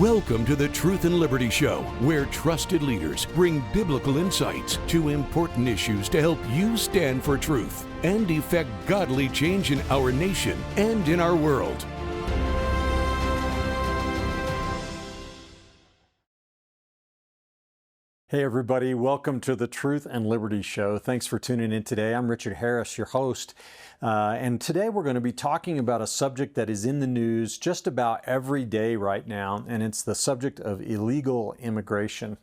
Welcome to the Truth and Liberty Show, where trusted leaders bring biblical insights to important issues to help you stand for truth and effect godly change in our nation and in our world. Hey everybody, welcome to the Truth and Liberty Show. Thanks for tuning in today. I'm Richard Harris, your host. And today we're going to be talking about a subject that is in the news just about every day right now, and it's the subject of illegal immigration.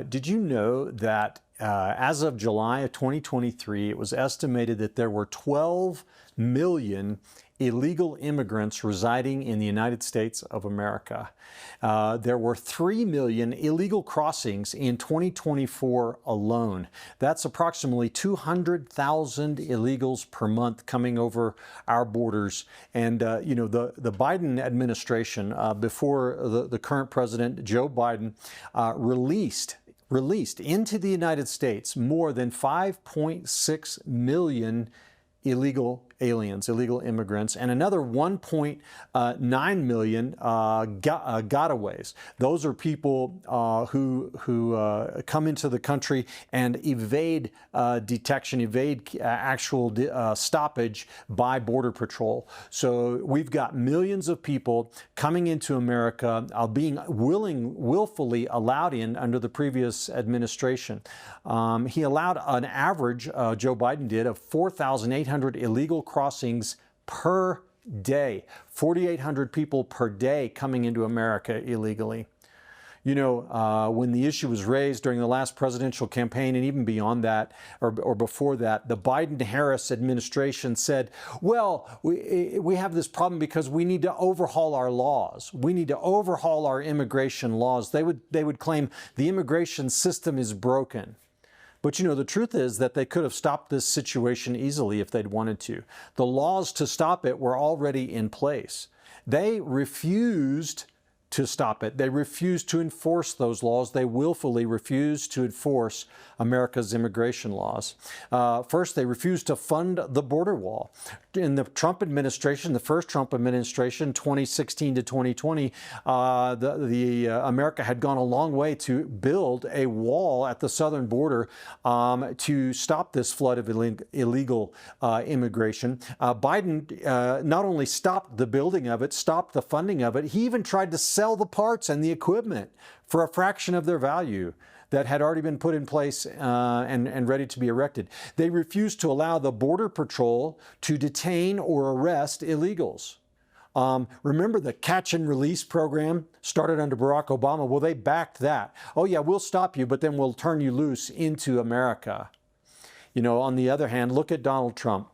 Did you know that as of July of 2023, it was estimated that there were 12 million illegal immigrants residing in the United States of America. There were 3 million illegal crossings in 2024 alone. That's approximately 200,000 illegals per month coming over our borders. And, the Biden administration, before the current president, Joe Biden, released into the United States more than 5.6 million illegal aliens, illegal immigrants, and another 1.9 million gotaways. Those are people who come into the country and evade detection, evade actual stoppage by Border Patrol. So we've got millions of people coming into America, being willfully allowed in under the previous administration. He allowed an average, Joe Biden did, of 4,800 illegal crossings per day, 4,800 people per day coming into America illegally. You know, when the issue was raised during the last presidential campaign and even beyond that, or before that, the Biden-Harris administration said, well, we have this problem because we need to overhaul our laws. We need to overhaul our immigration laws. They would claim the immigration system is broken. But you know, the truth is that they could have stopped this situation easily if they'd wanted to. The laws to stop it were already in place. They refused to stop it. They refused to enforce those laws. They willfully refused to enforce America's immigration laws. First, they refused to fund the border wall. In the Trump administration, the first Trump administration, 2016 to 2020, America had gone a long way to build a wall at the southern border to stop this flood of illegal immigration. Biden not only stopped the building of it, stopped the funding of it, he even tried to sell the parts and the equipment for a fraction of their value that had already been put in place and ready to be erected. They refused to allow the Border Patrol to detain or arrest illegals. Remember the catch and release program started under Barack Obama? Well, they backed that. Oh yeah, we'll stop you, but then we'll turn you loose into America. You know, on the other hand, look at Donald Trump.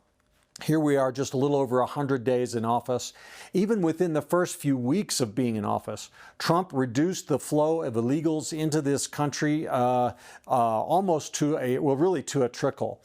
Here we are just a little over 100 days in office. Even within the first few weeks of being in office, Trump reduced the flow of illegals into this country almost to a trickle.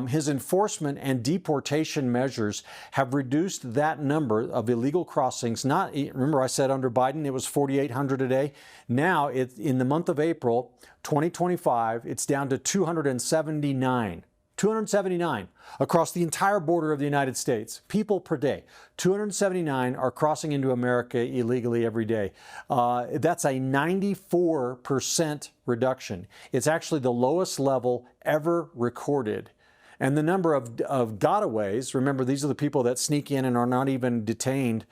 His enforcement and deportation measures have reduced that number of illegal crossings. Remember I said under Biden it was 4,800 a day. Now in the month of April 2025, it's down to 279. 279 across the entire border of the United States, people per day. 279 are crossing into America illegally every day. That's a 94% reduction. It's actually the lowest level ever recorded. And the number of gotaways, remember these are the people that sneak in and are not even detained,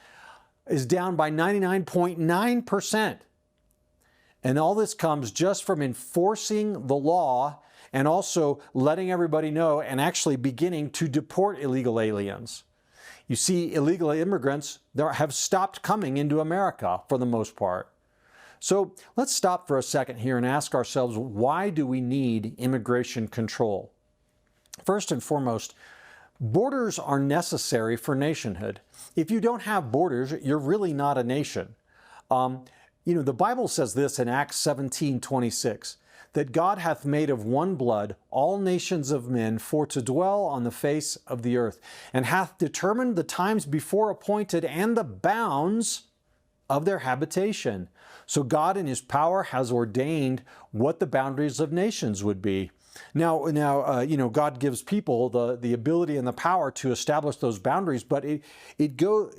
is down by 99.9%. And all this comes just from enforcing the law and also letting everybody know and actually beginning to deport illegal aliens. You see, illegal immigrants have stopped coming into America for the most part. So let's stop for a second here and ask ourselves, why do we need immigration control? First and foremost, borders are necessary for nationhood. If you don't have borders, you're really not a nation. The Bible says this in Acts 17:26. That God hath made of one blood all nations of men for to dwell on the face of the earth, and hath determined the times before appointed and the bounds of their habitation. So God in His power has ordained what the boundaries of nations would be. Now, God gives people the ability and the power to establish those boundaries, but it goes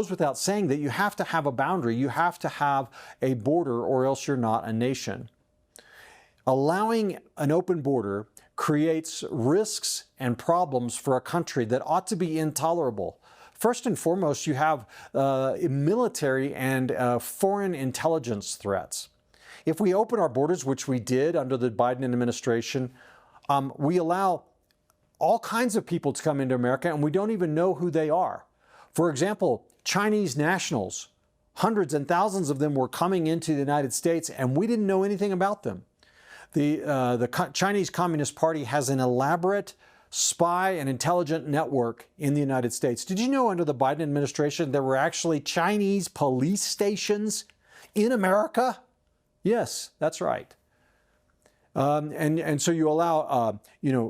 without saying that you have to have a boundary. You have to have a border, or else you're not a nation. Allowing an open border creates risks and problems for a country that ought to be intolerable. First and foremost, you have military and foreign intelligence threats. If we open our borders, which we did under the Biden administration, we allow all kinds of people to come into America, and we don't even know who they are. For example, Chinese nationals, hundreds and thousands of them were coming into the United States, and we didn't know anything about them. The Chinese Communist Party has an elaborate spy and intelligence network in the United States. Did you know under the Biden administration there were actually Chinese police stations in America? Yes, that's right. And so you allow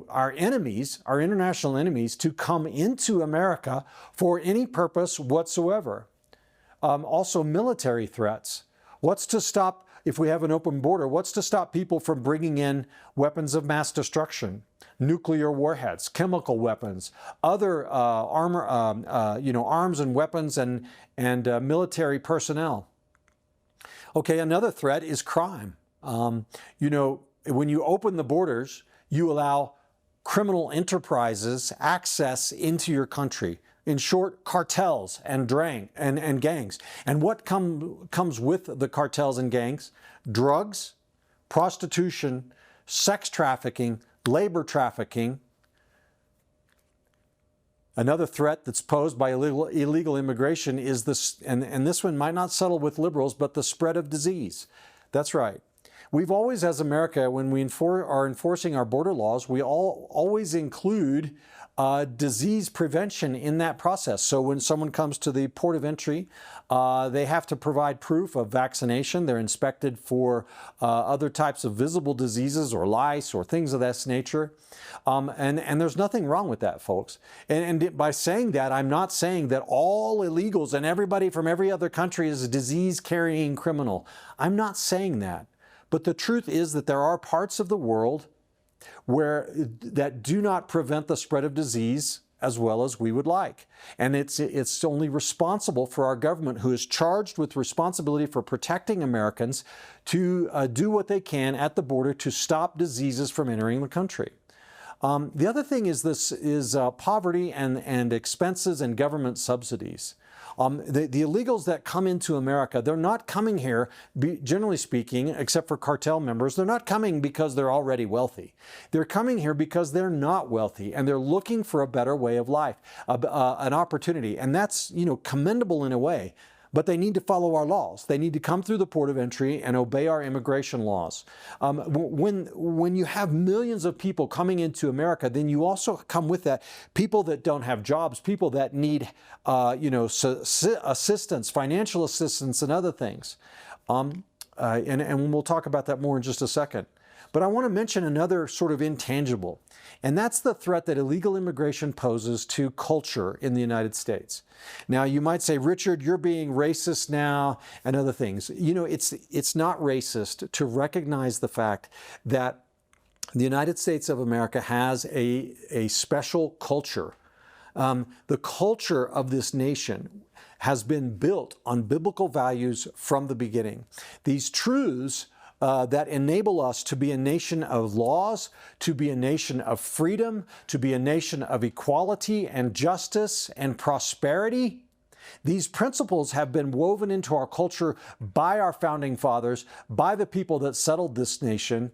our enemies, our international enemies, to come into America for any purpose whatsoever. Also military threats. What's to stop, if we have an open border, what's to stop people from bringing in weapons of mass destruction, nuclear warheads, chemical weapons, other arms and weapons and military personnel? Okay, another threat is crime. When you open the borders, you allow criminal enterprises access into your country. In short, cartels and gangs. And what comes with the cartels and gangs? Drugs, prostitution, sex trafficking, labor trafficking. Another threat that's posed by illegal immigration is this, and this one might not settle with liberals, but the spread of disease. That's right. We've always, as America, when we are enforcing our border laws, we always include disease prevention in that process. So when someone comes to the port of entry, they have to provide proof of vaccination. They're inspected for other types of visible diseases or lice or things of that nature. And there's nothing wrong with that, folks. And by saying that, I'm not saying that all illegals and everybody from every other country is a disease-carrying criminal. I'm not saying that. But the truth is that there are parts of the world that do not prevent the spread of disease as well as we would like. And it's only responsible for our government, who is charged with responsibility for protecting Americans, to do what they can at the border to stop diseases from entering the country. The other thing is poverty and expenses and government subsidies. The illegals that come into America, they're not coming here, generally speaking, except for cartel members, they're not coming because they're already wealthy. They're coming here because they're not wealthy, and they're looking for a better way of life, an opportunity. And that's, commendable in a way. But they need to follow our laws. They need to come through the port of entry and obey our immigration laws. When you have millions of people coming into America, then you also come with that people that don't have jobs, people that need assistance, financial assistance, and other things. And we'll talk about that more in just a second. But I want to mention another sort of intangible, and that's the threat that illegal immigration poses to culture in the United States. Now, you might say, Richard, you're being racist now, and other things. It's not racist to recognize the fact that the United States of America has a special culture. The culture of this nation has been built on biblical values from the beginning. These truths that enable us to be a nation of laws, to be a nation of freedom, to be a nation of equality and justice and prosperity. These principles have been woven into our culture by our founding fathers, by the people that settled this nation,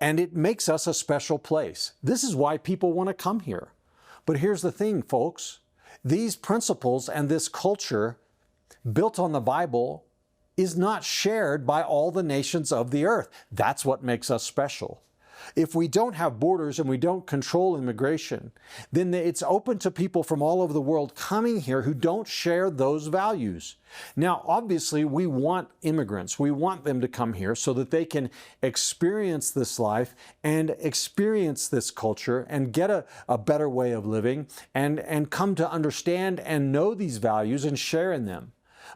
and it makes us a special place. This is why people want to come here. But here's the thing, folks. These principles and this culture built on the Bible is not shared by all the nations of the earth. That's what makes us special. If we don't have borders and we don't control immigration, then it's open to people from all over the world coming here who don't share those values. Now, obviously, we want immigrants. We want them to come here so that they can experience this life and experience this culture and get a better way of living and come to understand and know these values and share in them.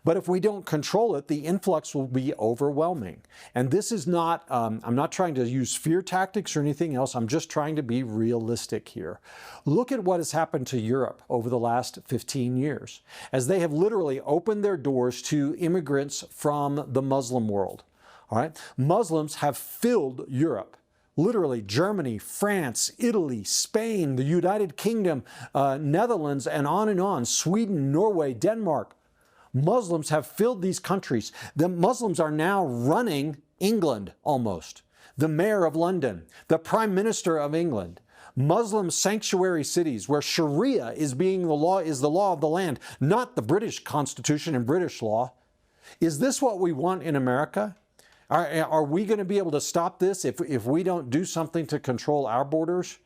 But if we don't control it, the influx will be overwhelming. And this is not, I'm not trying to use fear tactics or anything else. I'm just trying to be realistic here. Look at what has happened to Europe over the last 15 years, as they have literally opened their doors to immigrants from the Muslim world. All right? Muslims have filled Europe. Literally, Germany, France, Italy, Spain, the United Kingdom, Netherlands, and on, Sweden, Norway, Denmark. Muslims have filled these countries. The Muslims are now running England almost. The mayor of London, the prime minister of England. Muslim sanctuary cities where Sharia is the law of the land, not the British Constitution and British law. Is this what we want in America? Are we going to be able to stop this if we don't do something to control our borders?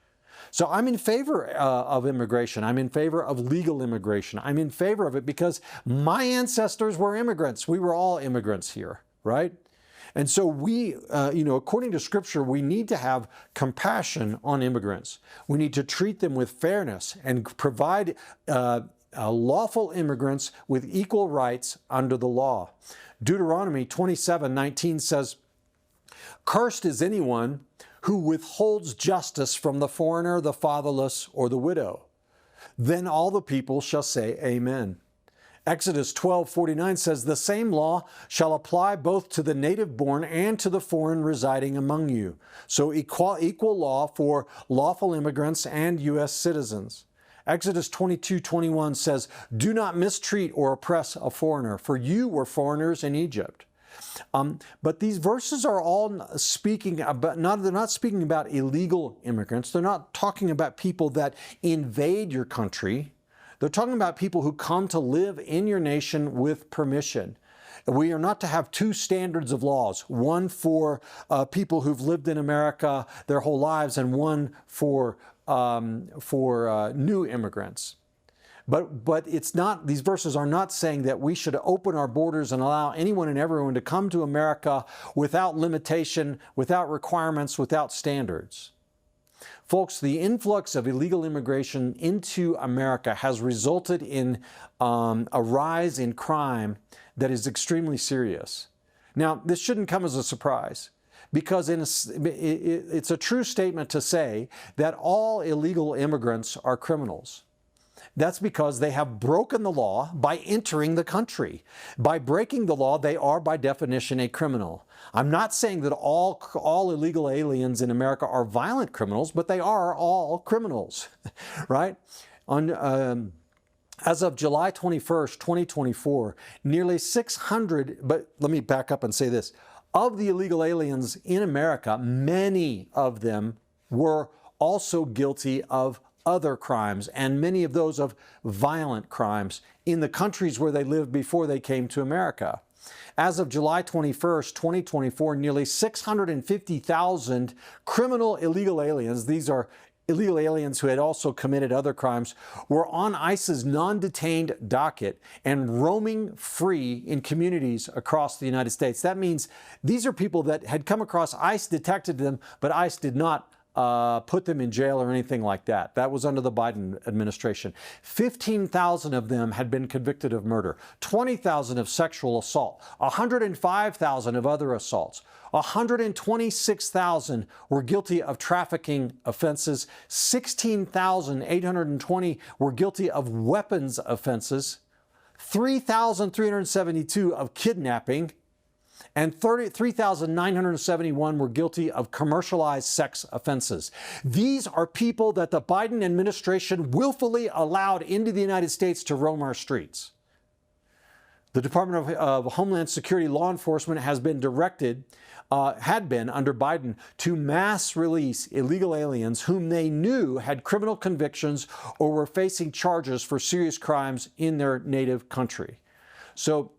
So I'm in favor of immigration. I'm in favor of legal immigration. I'm in favor of it because my ancestors were immigrants. We were all immigrants here, right? And so we, according to Scripture, we need to have compassion on immigrants. We need to treat them with fairness and provide lawful immigrants with equal rights under the law. Deuteronomy 27:19 says, "Cursed is anyone who withholds justice from the foreigner, the fatherless, or the widow." Then all the people shall say, Amen. Exodus 12:49 says, "The same law shall apply both to the native born and to the foreign residing among you." So equal law for lawful immigrants and U.S. citizens. Exodus 22:21 says, "Do not mistreat or oppress a foreigner, for you were foreigners in Egypt." But these verses are all speaking about, they're not speaking about illegal immigrants. They're not talking about people that invade your country. They're talking about people who come to live in your nation with permission. We are not to have two standards of laws, one for people who've lived in America their whole lives and one for new immigrants. But it's not, these verses are not saying that we should open our borders and allow anyone and everyone to come to America without limitation, without requirements, without standards. Folks, the influx of illegal immigration into America has resulted in a rise in crime that is extremely serious. Now, this shouldn't come as a surprise, because it's a true statement to say that all illegal immigrants are criminals. That's because they have broken the law by entering the country. By breaking the law, they are by definition a criminal. I'm not saying that all illegal aliens in America are violent criminals, but they are all criminals, right? As of July 21st, 2024, nearly 600, but let me back up and say this. Of the illegal aliens in America, many of them were also guilty of other crimes, and many of those of violent crimes in the countries where they lived before they came to America. As of July 21st, 2024, nearly 650,000 criminal illegal aliens, these are illegal aliens who had also committed other crimes, were on ICE's non-detained docket and roaming free in communities across the United States. That means these are people that had come across, ICE detected them, but ICE did not put them in jail or anything like that. That was under the Biden administration. 15,000 of them had been convicted of murder, 20,000 of sexual assault, 105,000 of other assaults, 126,000 were guilty of trafficking offenses, 16,820 were guilty of weapons offenses, 3,372 of kidnapping, and 3,971 were guilty of commercialized sex offenses. These are people that the Biden administration willfully allowed into the United States to roam our streets. The Department of Homeland Security law enforcement has been directed, had been under Biden, to mass release illegal aliens whom they knew had criminal convictions or were facing charges for serious crimes in their native country. So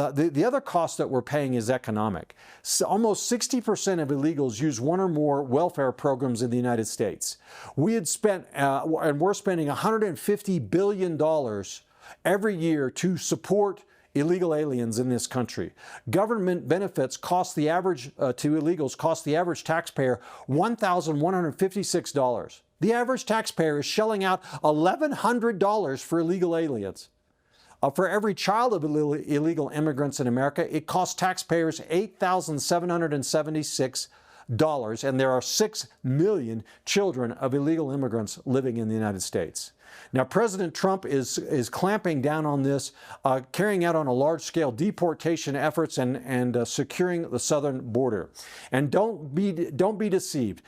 the other cost that we're paying is economic. Almost 60% of illegals use one or more welfare programs in the United States. We had spent, and we're spending $150 billion every year to support illegal aliens in this country. Government benefits cost the average, to illegals, cost the average taxpayer $1,156. The average taxpayer is shelling out $1,100 for illegal aliens. For every child of illegal immigrants in America, it costs taxpayers $8,776, and there are 6 million children of illegal immigrants living in the United States. Now, President Trump is clamping down on this, carrying out on a large-scale deportation efforts and securing the southern border. And don't be deceived.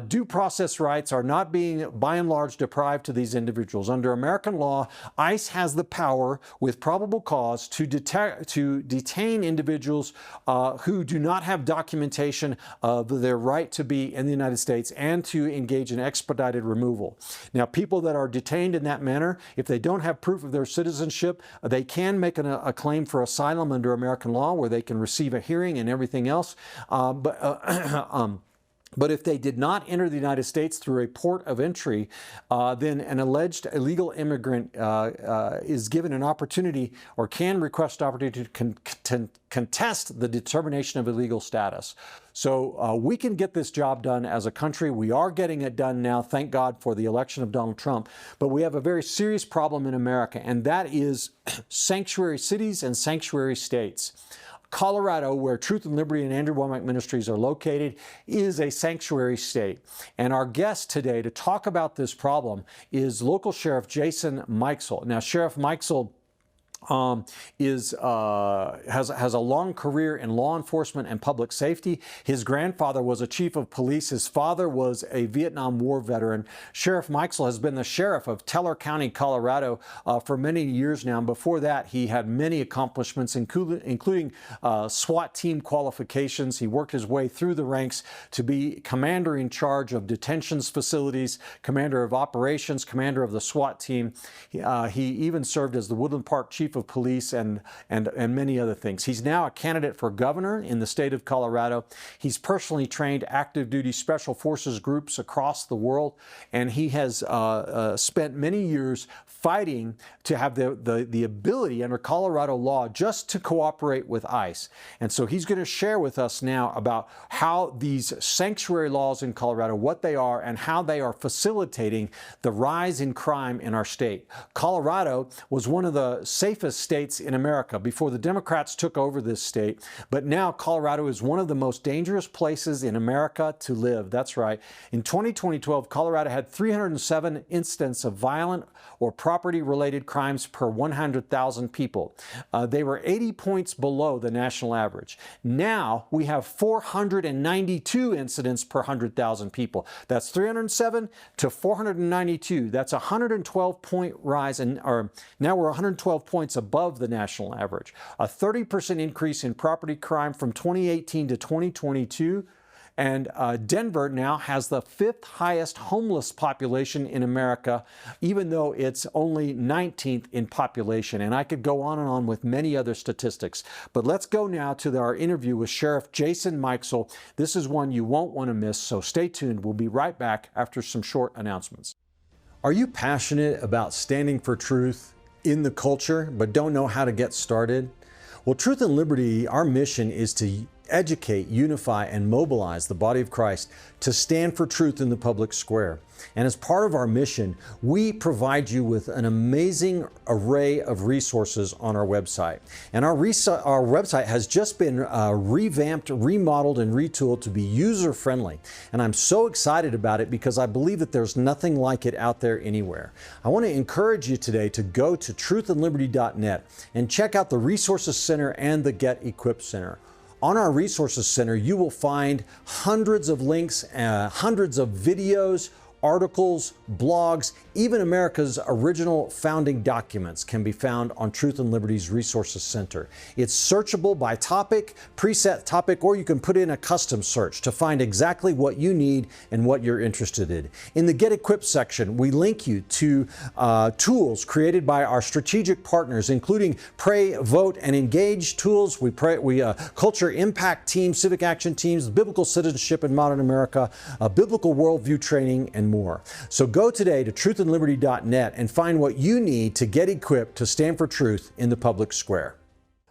Due process rights are not being, by and large, deprived to these individuals. Under American law, ICE has the power, with probable cause, to detain individuals who do not have documentation of their right to be in the United States and to engage in expedited removal. Now, people that are detained in that manner, if they don't have proof of their citizenship, they can make a claim for asylum under American law, where they can receive a hearing and everything else. But if they did not enter the United States through a port of entry, then an alleged illegal immigrant is given an opportunity, or can request opportunity, to contest the determination of illegal status. So we can get this job done as a country. We are getting it done now, thank God for the election of Donald Trump. But we have a very serious problem in America, and that is sanctuary cities and sanctuary states. Colorado, where Truth and Liberty and Andrew Womack Ministries are located, is a sanctuary state. And our guest today to talk about this problem is local Sheriff Jason Mikesell. Now, Sheriff Mikesell has a long career in law enforcement and public safety. His grandfather was a chief of police. His father was a Vietnam War veteran. Sheriff Mikesell has been the sheriff of Teller County, Colorado, for many years now. And before that, he had many accomplishments, including SWAT team qualifications. He worked his way through the ranks to be commander in charge of detentions facilities, commander of operations, commander of the SWAT team. He even served as the Woodland Park chief of police and many other things. He's now a candidate for governor in the state of Colorado. He's personally trained active duty special forces groups across the world, and he has spent many years fighting to have the ability under Colorado law just to cooperate with ICE. And so he's going to share with us now about how these sanctuary laws in Colorado, what they are, and how they are facilitating the rise in crime in our state. Colorado was one of the safest states in America before the Democrats took over this state, but now Colorado is one of the most dangerous places in America to live. That's right. In 2012, Colorado had 307 incidents of violent or property-related crimes per 100,000 people. They were 80 points below the national average. Now we have 492 incidents per 100,000 people. That's 307 to 492. That's a 112-point rise, now we're 112 points above the national average. A 30% increase in property crime from 2018 to 2022. And Denver now has the 5th highest homeless population in America, even though it's only 19th in population. And I could go on and on with many other statistics. But let's go now to our interview with Sheriff Jason Mikesell. This is one you won't want to miss, so stay tuned. We'll be right back after some short announcements. Are you passionate about standing for truth in the culture, but don't know how to get started? Well, Truth and Liberty, our mission is to educate, unify, and mobilize the body of Christ to stand for truth in the public square. And as part of our mission, we provide you with an amazing array of resources on our website. And our website has just been revamped, remodeled, and retooled to be user-friendly. And I'm so excited about it because I believe that there's nothing like it out there anywhere. I want to encourage you today to go to truthandliberty.net and check out the Resources Center and the Get Equipped Center. On our Resources Center, you will find hundreds of links, hundreds of videos, articles, blogs, even America's original founding documents can be found on Truth and Liberty's Resources Center. It's searchable by topic, preset topic, or you can put in a custom search to find exactly what you need and what you're interested in. In the Get Equipped section, we link you to tools created by our strategic partners, including Pray, Vote, and Engage tools. Culture Impact Team, Civic Action Teams, Biblical Citizenship in Modern America, Biblical Worldview Training, and more. So go today to truthandliberty.net and find what you need to get equipped to stand for truth in the public square.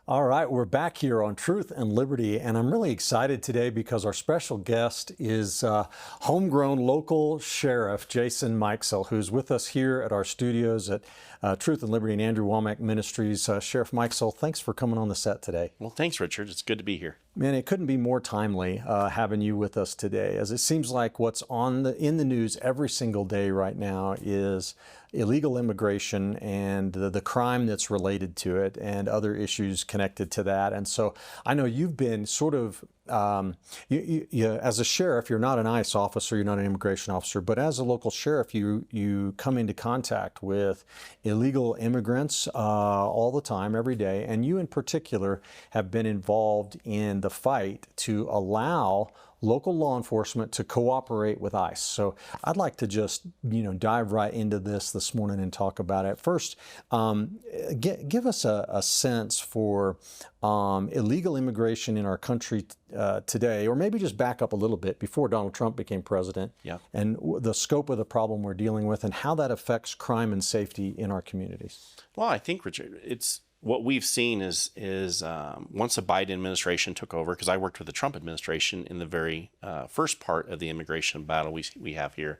All right, we're back here on Truth and Liberty, and I'm really excited today because our special guest is homegrown local sheriff Jason Mikesell, who's with us here at our studios at Truth and Liberty and Andrew Womack Ministries. Sheriff Mikesell, thanks for coming on the set today. Well, thanks, Richard. It's good to be here. Man, it couldn't be more timely having you with us today, as it seems like what's in the news every single day right now is illegal immigration and the crime that's related to it and other issues connected to that. And so I know you've been sort of, as a sheriff, you're not an ICE officer, you're not an immigration officer, but as a local sheriff, you come into contact with illegal immigrants all the time, every day. And you in particular have been involved in the fight to allow local law enforcement to cooperate with ICE. So I'd like to just, dive right into this morning and talk about it. First, give us a sense for illegal immigration in our country today, or maybe just back up a little bit before Donald Trump became president, and the scope of the problem we're dealing with and how that affects crime and safety in our communities. Well, I think, Richard, what we've seen is once the Biden administration took over, because I worked with the Trump administration in the very first part of the immigration battle we have here.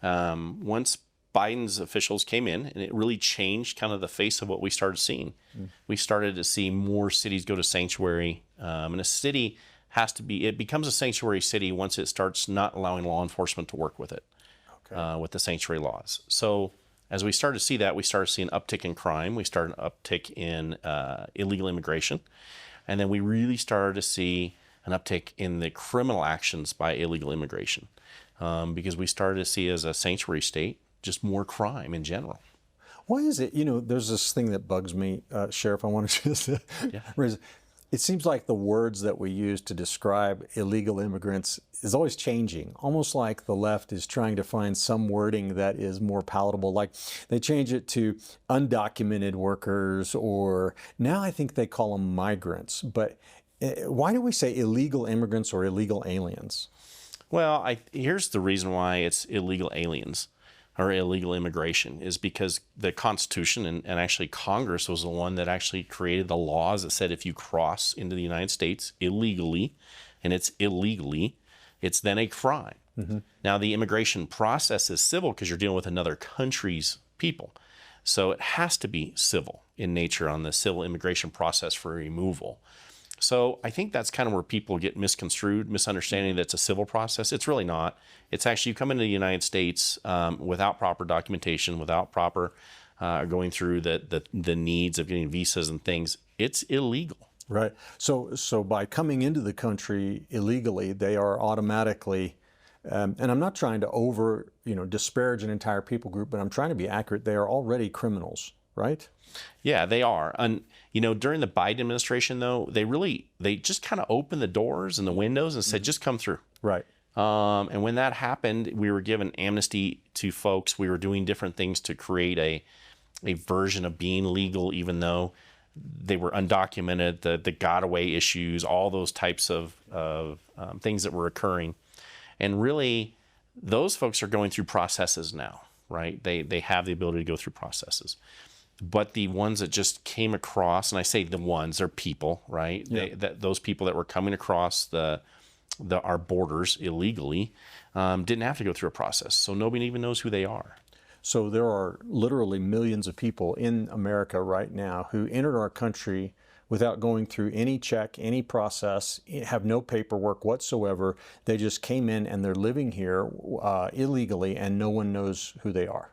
Once Biden's officials came in, and it really changed kind of the face of what we started seeing. We started to see more cities go to sanctuary, and a city it becomes a sanctuary city once it starts not allowing law enforcement to work with it, with the sanctuary laws. So as we started to see that, we started seeing an uptick in crime. We started an uptick in illegal immigration. And then we really started to see an uptick in the criminal actions by illegal immigration, because we started to see, as a sanctuary state, just more crime in general. Why is it, there's this thing that bugs me, Sheriff, I want to just raise. It seems like the words that we use to describe illegal immigrants is always changing, almost like the left is trying to find some wording that is more palatable. Like they change it to undocumented workers, or now I think they call them migrants. But why do we say illegal immigrants or illegal aliens? Well, here's the reason why it's illegal aliens or illegal immigration, is because the Constitution and actually Congress was the one that actually created the laws that said if you cross into the United States illegally, and it's illegally, it's then a crime. Now, the immigration process is civil because you're dealing with another country's people. So it has to be civil in nature on the civil immigration process for removal. So I think that's kind of where people get misconstrued, misunderstanding that it's a civil process. It's really not. It's actually, you come into the United States without proper documentation, without proper going through the needs of getting visas and things. It's illegal. Right. So by coming into the country illegally, they are automatically, and I'm not trying to disparage an entire people group, but I'm trying to be accurate. They are already criminals, right? Yeah, they are. And, during the Biden administration, though, they just kind of opened the doors and the windows and said, just come through. Right. And when that happened, we were given amnesty to folks. We were doing different things to create a version of being legal, even though they were undocumented, the got-away issues, all those types of things that were occurring. And really, those folks are going through processes now, right? They have the ability to go through processes. But the ones that just came across, and I say the ones, they're people, right? Yeah. Those people that were coming across our borders illegally didn't have to go through a process. So nobody even knows who they are. So there are literally millions of people in America right now who entered our country without going through any check, any process, have no paperwork whatsoever. They just came in and they're living here illegally, and no one knows who they are.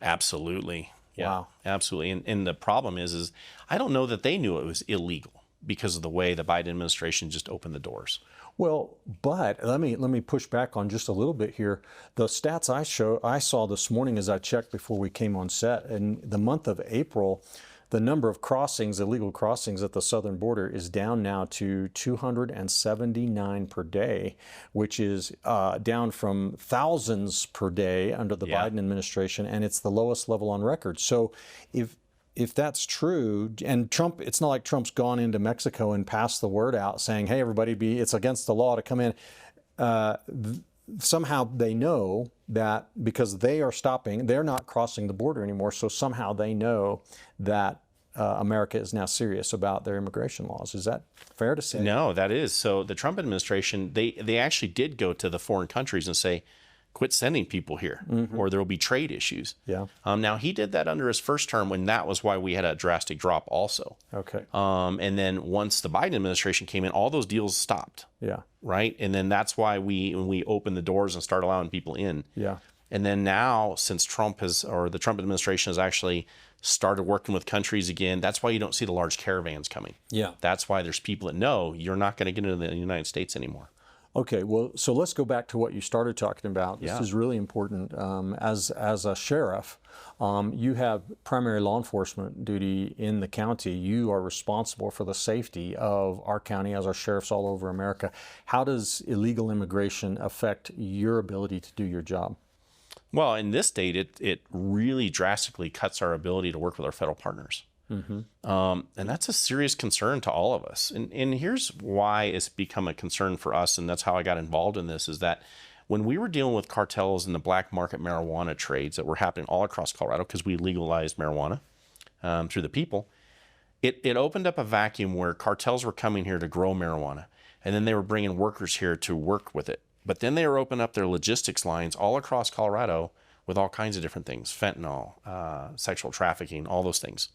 Absolutely. Yeah, wow. Absolutely. And the problem is I don't know that they knew it was illegal because of the way the Biden administration just opened the doors. Well, but let me push back on just a little bit here. The stats I saw this morning as I checked before we came on set, in the month of April, the number of crossings, illegal crossings at the southern border is down now to 279 per day, which is down from thousands per day under the Biden administration, and it's the lowest level on record. So if that's true, and Trump, it's not like Trump's gone into Mexico and passed the word out saying, hey, everybody, it's against the law to come in. Somehow they know that because they are stopping, they're not crossing the border anymore, so somehow they know that America is now serious about their immigration laws. Is that fair to say? No, that is. So the Trump administration, they actually did go to the foreign countries and say, quit sending people here, or there will be trade issues. Yeah. Now, he did that under his first term, when that was why we had a drastic drop also. Okay. And then once the Biden administration came in, all those deals stopped. Yeah. Right? And then that's why when we opened the doors and started allowing people in. Yeah. And then now, since the Trump administration has actually started working with countries again, that's why you don't see the large caravans coming. Yeah. That's why there's people that know you're not going to get into the United States anymore. Okay, well, so let's go back to what you started talking about. This is really important. As a sheriff, you have primary law enforcement duty in the county. You are responsible for the safety of our county, as are sheriffs all over America. How does illegal immigration affect your ability to do your job? Well, in this state, it really drastically cuts our ability to work with our federal partners. And that's a serious concern to all of us. And here's why it's become a concern for us, and that's how I got involved in this, is that when we were dealing with cartels and the black market marijuana trades that were happening all across Colorado, because we legalized marijuana through the people, it opened up a vacuum where cartels were coming here to grow marijuana, and then they were bringing workers here to work with it. But then they were opening up their logistics lines all across Colorado with all kinds of different things, fentanyl, sexual trafficking, all those things.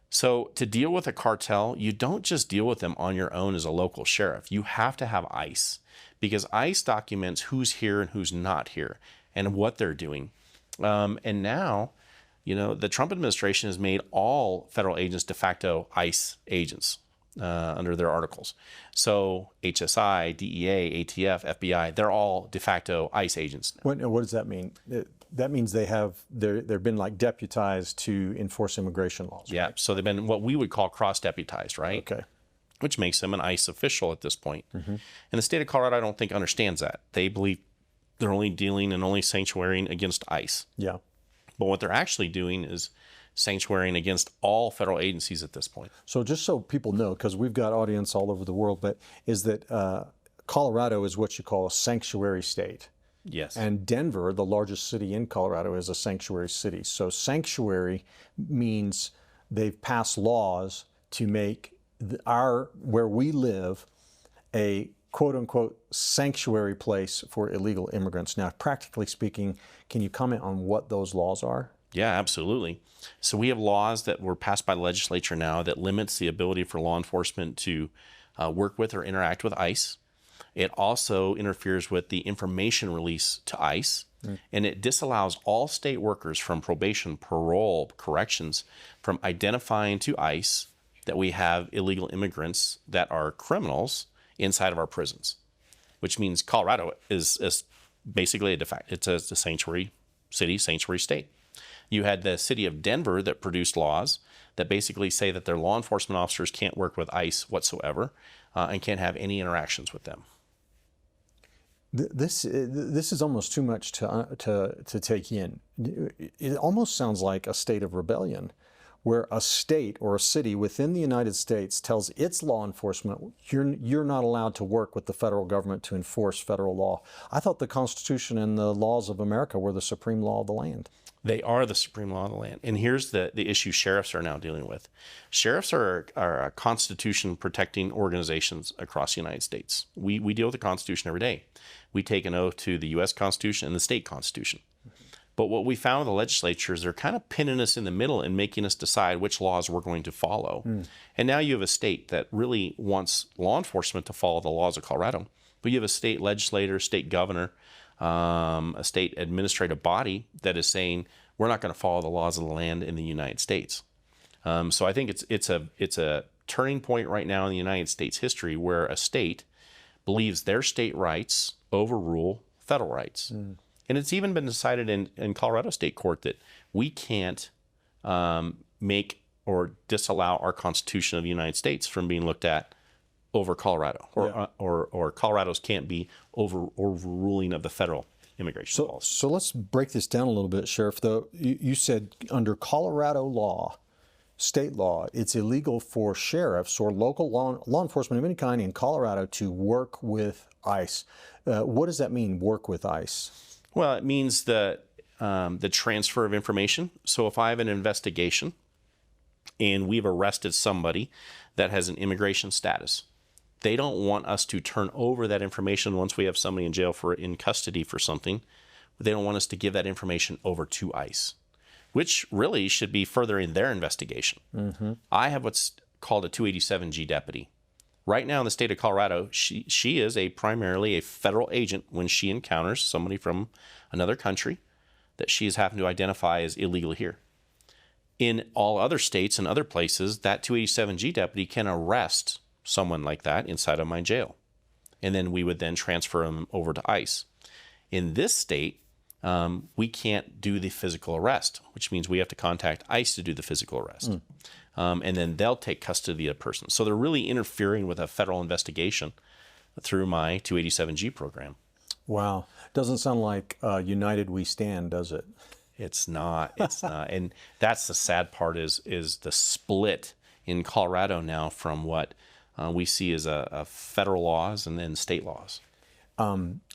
So to deal with a cartel, you don't just deal with them on your own as a local sheriff. You have to have ICE, because ICE documents who's here and who's not here and what they're doing. And now, the Trump administration has made all federal agents de facto ICE agents under their articles. So HSI, DEA, ATF, FBI, they're all de facto ICE agents now. What does that mean? That means they've been like deputized to enforce immigration laws. Yeah, right? so they've been what we would call cross-deputized, right? Okay. Which makes them an ICE official at this point. And the state of Colorado, I don't think, understands that. They believe they're only dealing and only sanctuarying against ICE. Yeah. But what they're actually doing is sanctuarying against all federal agencies at this point. So just so people know, because we've got audience all over the world, but is that Colorado is what you call a sanctuary state. Yes. And Denver, the largest city in Colorado, is a sanctuary city. So sanctuary means they've passed laws to make where we live a quote unquote sanctuary place for illegal immigrants. Now, practically speaking, can you comment on what those laws are? Yeah, absolutely. So we have laws that were passed by the legislature now that limits the ability for law enforcement to work with or interact with ICE. It also interferes with the information release to ICE, and it disallows all state workers from probation, parole, corrections from identifying to ICE that we have illegal immigrants that are criminals inside of our prisons, which means Colorado is basically it's a sanctuary city, sanctuary state. You had the city of Denver that produced laws that basically say that their law enforcement officers can't work with ICE whatsoever and can't have any interactions with them. This is almost too much to take in. It almost sounds like a state of rebellion, where a state or a city within the United States tells its law enforcement, you're not allowed to work with the federal government to enforce federal law. I thought the Constitution and the laws of America were the supreme law of the land. They are the supreme law of the land. And here's the issue sheriffs are now dealing with. Sheriffs are a Constitution protecting organizations across the United States. We deal with the Constitution every day. We take an oath to the U.S. Constitution and the state Constitution. But what we found with the legislature is they're kind of pinning us in the middle and making us decide which laws we're going to follow. And now you have a state that really wants law enforcement to follow the laws of Colorado. But you have a state legislator, state governor, a state administrative body that is saying we're not going to follow the laws of the land in the United States. So I think it's a turning point right now in the United States history where a state believes their state rights overrule federal rights. And it's even been decided in Colorado State Court that we can't make or disallow our Constitution of the United States from being looked at over Colorado, or Colorado's can't be overruling of the federal immigration laws. So let's break this down a little bit, Sheriff. Though you said under Colorado law, state law, it's illegal for sheriffs or local law enforcement of any kind in Colorado to work with ICE. What does that mean, work with ICE? Well, it means the transfer of information. So if I have an investigation and we've arrested somebody that has an immigration status. They don't want us to turn over that information once we have somebody in jail for in custody for something. They don't want us to give that information over to ICE, which really should be furthering their investigation. I have what's called a 287G deputy. Right now in the state of Colorado, she is primarily a federal agent when she encounters somebody from another country that she is having to identify as illegal here. In all other states and other places, that 287G deputy can arrest someone like that inside of my jail. And then we would then transfer them over to ICE. In this state, we can't do the physical arrest, which means we have to contact ICE to do the physical arrest. And then they'll take custody of the person. So they're really interfering with a federal investigation through my 287G program. Wow. Doesn't sound like United We Stand, does it? It's not. It's not. And that's the sad part is the split in Colorado now from what we see as a federal laws and then state laws.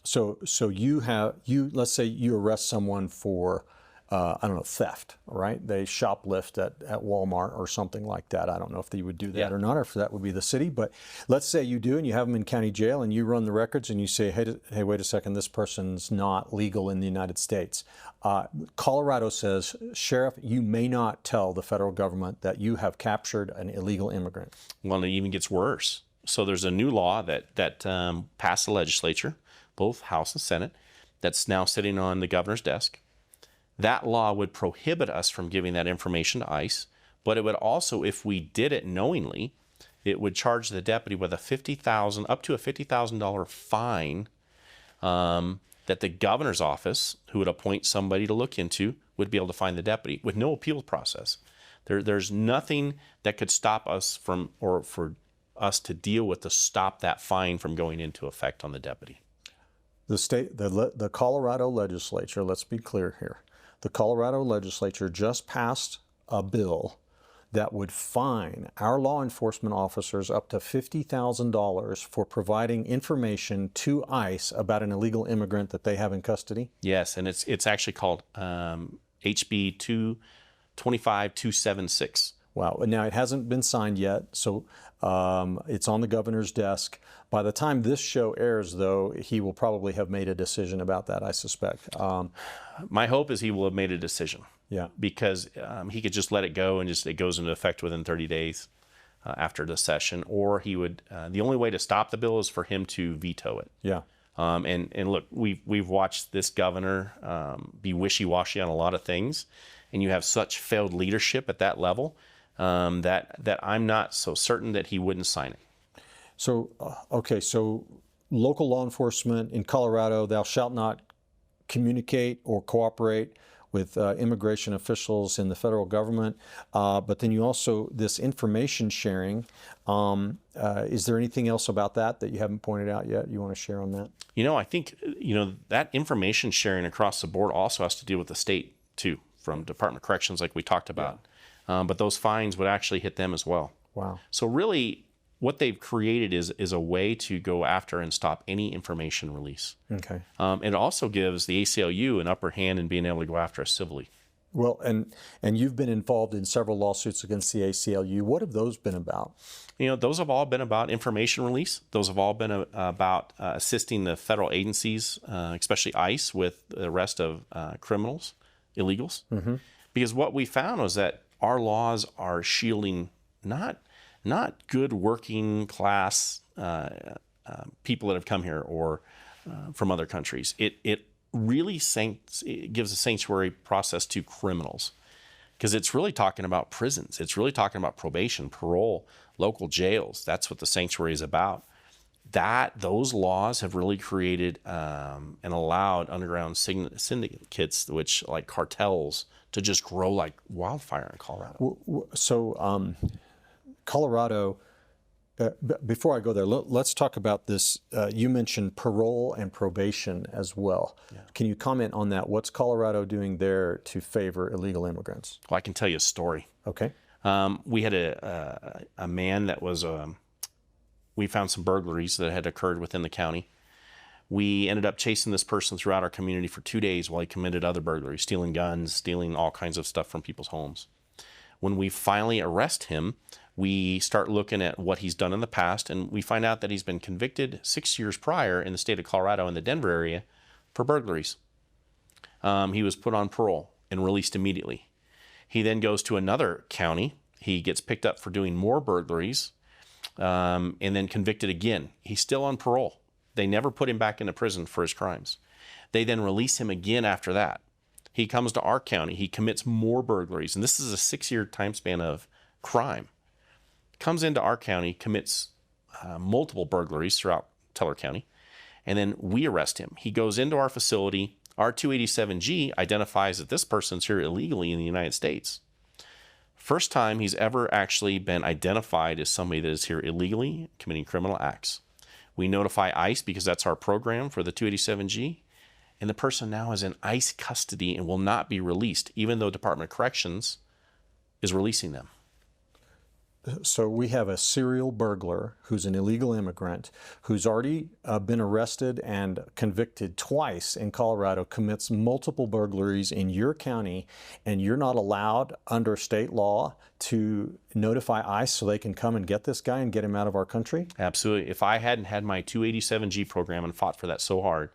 So let's say you arrest someone for, I don't know, theft, right? They shoplift at Walmart or something like that. I don't know if they would do that or not, or if that would be the city. But let's say you do, and you have them in county jail, and you run the records, and you say, hey, wait a second, this person's not legal in the United States. Colorado says, Sheriff, you may not tell the federal government that you have captured an illegal immigrant. Well, it even gets worse. So there's a new law that passed the legislature, both House and Senate, that's now sitting on the governor's desk. That law would prohibit us from giving that information to ICE, but it would also, if we did it knowingly, it would charge the deputy with up to a $50,000 fine that the governor's office, who would appoint somebody to look into, would be able to find the deputy with no appeal process. There's nothing that could stop us from, or for us to deal with to stop that fine from going into effect on the deputy. The Colorado legislature, let's be clear here, the Colorado legislature just passed a bill that would fine our law enforcement officers up to $50,000 for providing information to ICE about an illegal immigrant that they have in custody? Yes, and it's actually called HB 225-276. Wow. Now, it hasn't been signed yet, so it's on the governor's desk. By the time this show airs, though, he will probably have made a decision about that, I suspect. My hope is he will have made a decision. Yeah. Because he could just let it go and it goes into effect within 30 days after the session, or he would. The only way to stop the bill is for him to veto it. Yeah. And look, we've watched this governor be wishy-washy on a lot of things, and you have such failed leadership at that level that I'm not so certain that he wouldn't sign it. So, okay, so local law enforcement in Colorado, thou shalt not communicate or cooperate with immigration officials in the federal government, but then you also, this information sharing, is there anything else about that you haven't pointed out yet you want to share on that? I think, that information sharing across the board also has to deal with the state too, from Department of Corrections like we talked about. Yeah. But those fines would actually hit them as well. Wow. So really, what they've created is a way to go after and stop any information release. Okay. It also gives the ACLU an upper hand in being able to go after us civilly. Well, and you've been involved in several lawsuits against the ACLU. What have those been about? Those have all been about information release. Those have all been about assisting the federal agencies, especially ICE, with the arrest of criminals, illegals. Mm-hmm. Because what we found was that our laws are shielding not good working class people that have come here or from other countries. It really it gives a sanctuary process to criminals, because it's really talking about prisons. It's really talking about probation, parole, local jails. That's what the sanctuary is about. Those laws have really created and allowed underground syndicates, which like cartels, to just grow like wildfire in Colorado. So Colorado, before I go there, let's talk about this. You mentioned parole and probation as well. Yeah. Can you comment on that? What's Colorado doing there to favor illegal immigrants? Well, I can tell you a story. Okay. We had a man that was, we found some burglaries that had occurred within the county. We ended up chasing this person throughout our community for 2 days while he committed other burglaries, stealing guns, stealing all kinds of stuff from people's homes. When we finally arrest him, we start looking at what he's done in the past, and we find out that he's been convicted 6 years prior in the state of Colorado in the Denver area for burglaries. He was put on parole and released immediately. He then goes to another county. He gets picked up for doing more burglaries, and then convicted again. He's still on parole. They never put him back into prison for his crimes. They then release him again after that. He comes to our county. He commits more burglaries, and this is a 6-year time span of crime. Comes into our county, commits multiple burglaries throughout Teller County, and then we arrest him. He goes into our facility. Our 287G identifies that this person's here illegally in the United States. First time he's ever actually been identified as somebody that is here illegally committing criminal acts. We notify ICE because that's our program for the 287G, and the person now is in ICE custody and will not be released, even though Department of Corrections is releasing them. So we have a serial burglar who's an illegal immigrant who's already been arrested and convicted twice in Colorado, commits multiple burglaries in your county, and you're not allowed under state law to notify ICE so they can come and get this guy and get him out of our country? Absolutely. If I hadn't had my 287G program and fought for that so hard,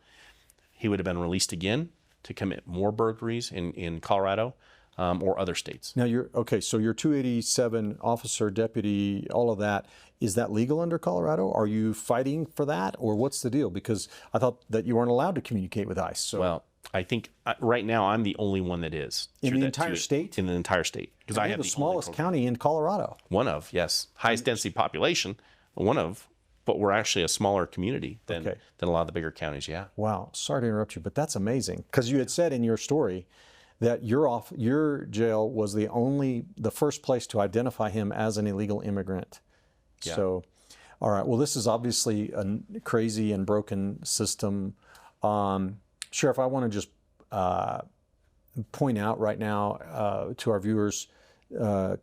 he would have been released again to commit more burglaries in Colorado. Or other states. Now so your 287 officer, deputy, all of that, is that legal under Colorado? Are you fighting for that, or what's the deal? Because I thought that you weren't allowed to communicate with ICE. So. Well, I think right now I'm the only one that is. In the entire state? In the entire state. Because I have the smallest county in Colorado. One of, yes. Highest density population, one of, but we're actually a smaller community than a lot of the bigger counties, yeah. Wow, sorry to interrupt you, but that's amazing. Because you had said in your story that your jail was the first place to identify him as an illegal immigrant. Yeah. So, all right. Well, this is obviously a crazy and broken system. Sheriff, I want to just point out right now to our viewers,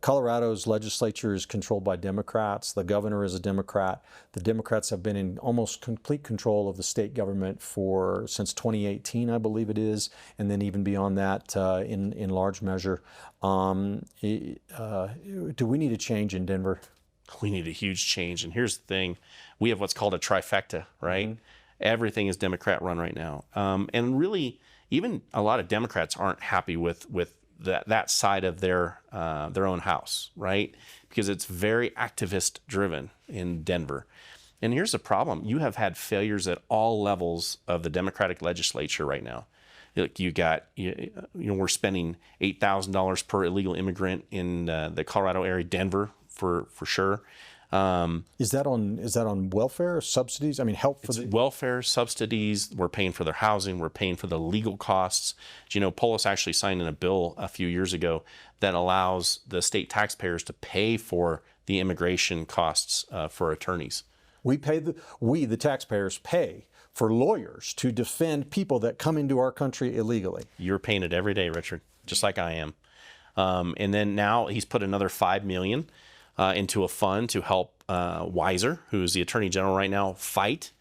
Colorado's legislature is controlled by Democrats. The governor is a Democrat. The Democrats have been in almost complete control of the state government since 2018, I believe it is, and then even beyond that in large measure. Do we need a change in Denver? We need a huge change. And here's the thing. We have what's called a trifecta, right? Mm-hmm. Everything is Democrat run right now. And really, even a lot of Democrats aren't happy with that side of their own house, right? Because it's very activist driven in Denver. And here's the problem. You have had failures at all levels of the Democratic legislature right now. Like we're spending $8,000 per illegal immigrant in the Colorado area, Denver for sure. Is that on welfare subsidies? I mean, help for the welfare subsidies. We're paying for their housing. We're paying for the legal costs. Polis actually signed in a bill a few years ago that allows the state taxpayers to pay for the immigration costs for attorneys. We the taxpayers pay for lawyers to defend people that come into our country illegally. You're paying it every day, Richard, just like I am. And then now he's put another $5 million into a fund to help Weiser, who's the Attorney General right now, fight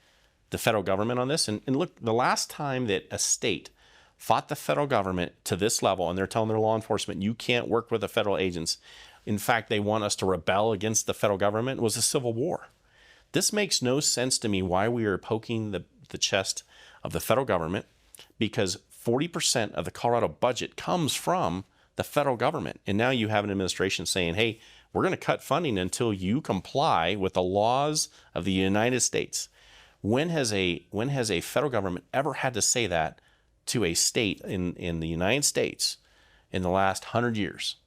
the federal government on this. And look, the last time that a state fought the federal government to this level, and they're telling their law enforcement, you can't work with the federal agents. In fact, they want us to rebel against the federal government, was a civil war. This makes no sense to me why we are poking the chest of the federal government, because 40% of the Colorado budget comes from the federal government. And now you have an administration saying, hey, we're going to cut funding until you comply with the laws of the United States. When has a federal government ever had to say that to a state in the United States in the last 100 years?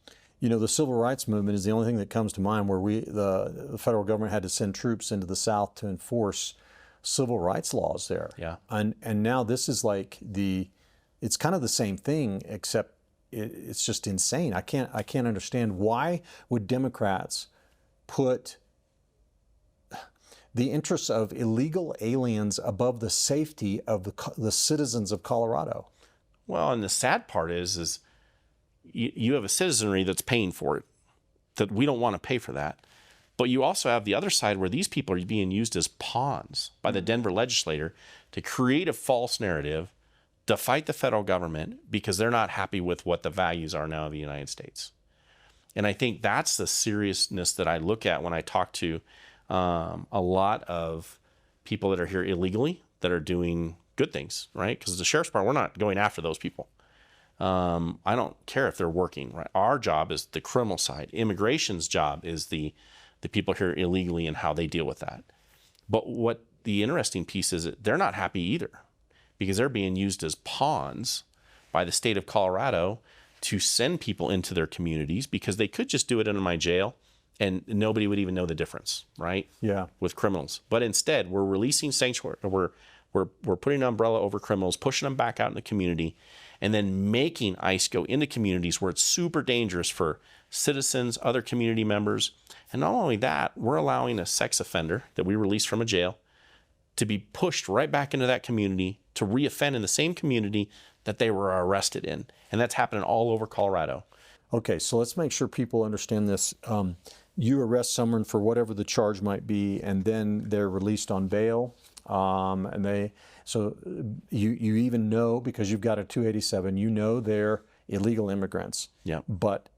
The civil rights movement is the only thing that comes to mind where the federal government had to send troops into the South to enforce civil rights laws there. Yeah. And now this is like it's kind of the same thing, except it's just insane. I can't understand why would Democrats put the interests of illegal aliens above the safety of the citizens of Colorado. Well, and the sad part is you have a citizenry that's paying for it, that we don't want to pay for that. But you also have the other side where these people are being used as pawns by the Denver legislature to create a false narrative to fight the federal government because they're not happy with what the values are now of the United States. And I think that's the seriousness that I look at when I talk to a lot of people that are here illegally that are doing good things, right? Because the sheriff's department, we're not going after those people. I don't care if they're working, right? Our job is the criminal side. Immigration's job is the people here illegally and how they deal with that. But what the interesting piece is that they're not happy either, because they're being used as pawns by the state of Colorado to send people into their communities, because they could just do it in my jail and nobody would even know the difference, right? Yeah. With criminals. But instead, we're releasing sanctuary, we're putting an umbrella over criminals, pushing them back out in the community, and then making ICE go into communities where it's super dangerous for citizens, other community members. And not only that, we're allowing a sex offender that we released from a jail to be pushed right back into that community to reoffend in the same community that they were arrested in. And that's happening all over Colorado. Okay, so let's make sure people understand this. You arrest someone for whatever the charge might be, and then they're released on bail. So you even know, because you've got a 287, you know they're illegal immigrants. Yeah. But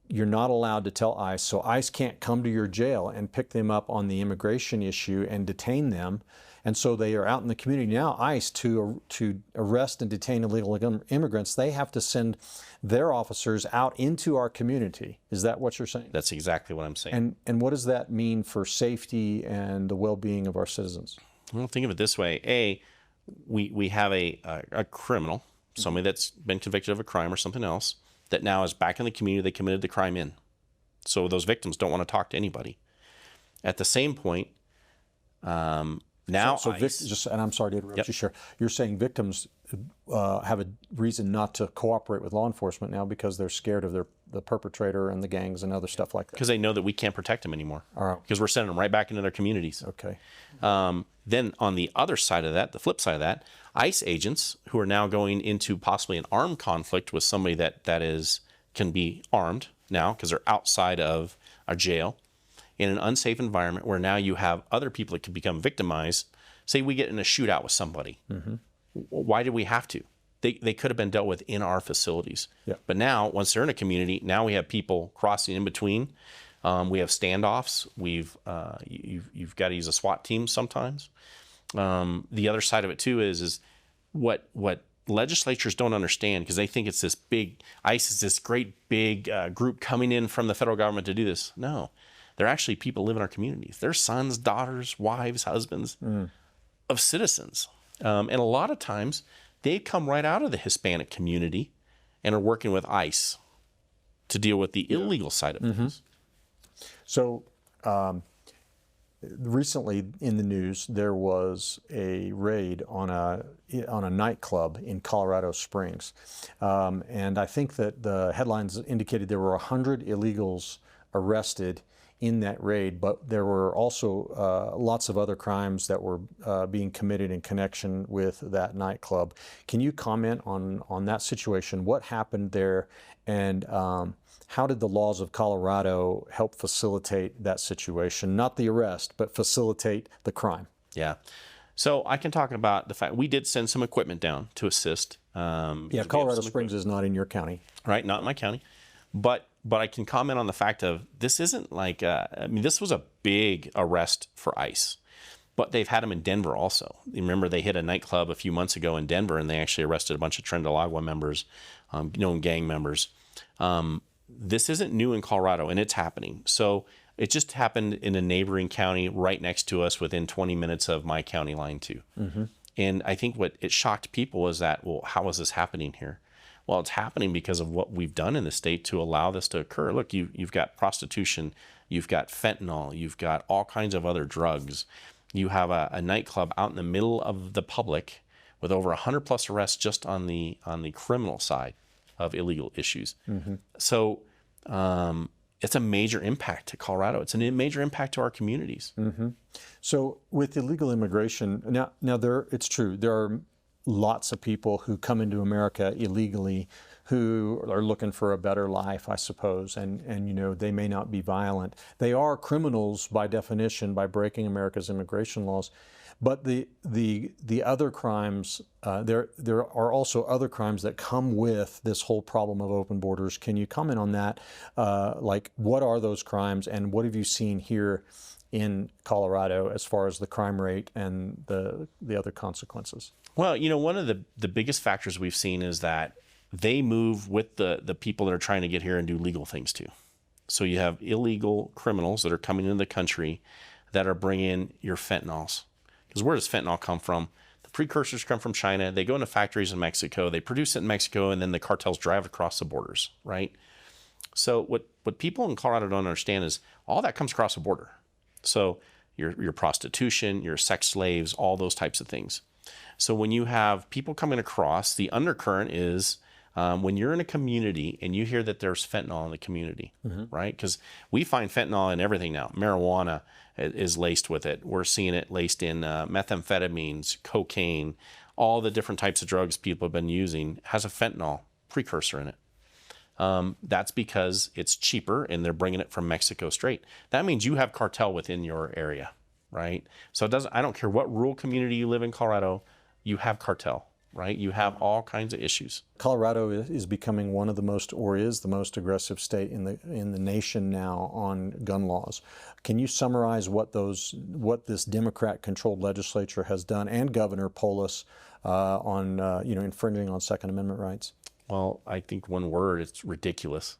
you're not allowed to tell ICE, so ICE can't come to your jail and pick them up on the immigration issue and detain them. And so they are out in the community. Now ICE, to arrest and detain illegal immigrants, they have to send their officers out into our community. Is that what you're saying? That's exactly what I'm saying. And what does that mean for safety and the well-being of our citizens? Well, think of it this way. We have a criminal, somebody that's been convicted of a crime or something else, that now is back in the community they committed the crime in. So those victims don't want to talk to anybody. At the same point, now ICE, and I'm sorry to interrupt you, Sheriff. You're saying victims have a reason not to cooperate with law enforcement now because they're scared of the perpetrator and the gangs and other stuff like that. Because they know that we can't protect them anymore. All right. Because we're sending them right back into their communities. Okay. Then on the other side of that, the flip side of that, ICE agents who are now going into possibly an armed conflict with somebody that can be armed now because they're outside of a jail in an unsafe environment where now you have other people that could become victimized. Say we get in a shootout with somebody. Mm-hmm. Why did we have to? They could have been dealt with in our facilities. Yeah. But now, once they're in a community, now we have people crossing in between. We have standoffs. You've got to use a SWAT team sometimes. The other side of it too is what legislatures don't understand, because they think it's this big, ICE is this great big group coming in from the federal government to do this. No, they're actually people live in our communities. They're sons, daughters, wives, husbands of citizens. And a lot of times they come right out of the Hispanic community and are working with ICE to deal with the illegal side of things. So recently in the news, there was a raid on a nightclub in Colorado Springs. And I think that the headlines indicated there were 100 illegals arrested in that raid, but there were also lots of other crimes that were being committed in connection with that nightclub. Can you comment on that situation? What happened there, and how did the laws of Colorado help facilitate that situation? Not the arrest, but facilitate the crime. Yeah. So I can talk about the fact we did send some equipment down to assist. Yeah, Colorado Springs is not in your county. Right, not in my county. But I can comment on the fact of this isn't like, this was a big arrest for ICE. But they've had them in Denver also. You remember they hit a nightclub a few months ago in Denver, and they actually arrested a bunch of Trindalagua members, known gang members. This isn't new in Colorado, and it's happening. So it just happened in a neighboring county right next to us within 20 minutes of my county line too. Mm-hmm. And I think what it shocked people was that, well, how is this happening here? Well, it's happening because of what we've done in the state to allow this to occur. Look, you've got prostitution, you've got fentanyl, you've got all kinds of other drugs. You have a nightclub out in the middle of the public with over 100 plus arrests just on the criminal side of illegal issues. Mm-hmm. So it's a major impact to Colorado. It's a major impact to our communities. Mm-hmm. So with illegal immigration, now it's true, there are lots of people who come into America illegally who are looking for a better life, I suppose, and you know, they may not be violent. They are criminals by definition by breaking America's immigration laws. But the other crimes, there are also other crimes that come with this whole problem of open borders. Can you comment on that? Like, what are those crimes, and what have you seen here in Colorado as far as the crime rate and the other consequences? Well, you know, one of the biggest factors we've seen is that they move with the people that are trying to get here and do legal things too. So you have illegal criminals that are coming into the country that are bringing your fentanyls. Because where does fentanyl come from? The precursors come from China. They go into factories in Mexico. They produce it in Mexico, and then the cartels drive across the borders, right? So what people in Colorado don't understand is all that comes across the border. So your prostitution, your sex slaves, all those types of things. So when you have people coming across, the undercurrent is when you're in a community and you hear that there's fentanyl in the community, right? Because we find fentanyl in everything now. Marijuana is laced with it. We're seeing it laced in methamphetamines, cocaine, all the different types of drugs people have been using has a fentanyl precursor in it. That's because it's cheaper and they're bringing it from Mexico straight. That means you have cartel within your area, right? So I don't care what rural community you live in Colorado, you have cartel, right? You have all kinds of issues. Colorado is becoming one of the most, or is the most aggressive state in the nation now on gun laws. Can you summarize what this Democrat-controlled legislature has done, and Governor Polis on infringing on Second Amendment rights? Well, I think one word, it's ridiculous,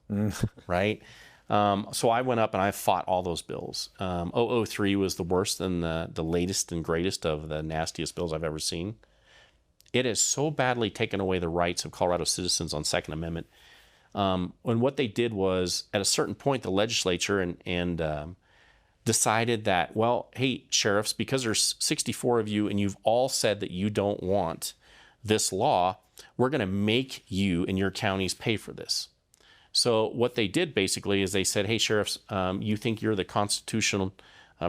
right? So I went up and I fought all those bills. 003 was the worst and the latest and greatest of the nastiest bills I've ever seen. It has so badly taken away the rights of Colorado citizens on Second Amendment. And what they did was, at a certain point, the legislature and decided that, well, hey, sheriffs, because there's 64 of you and you've all said that you don't want this law, we're going to make you and your counties pay for this. So what they did basically is they said, hey, sheriffs, you think you're the constitutional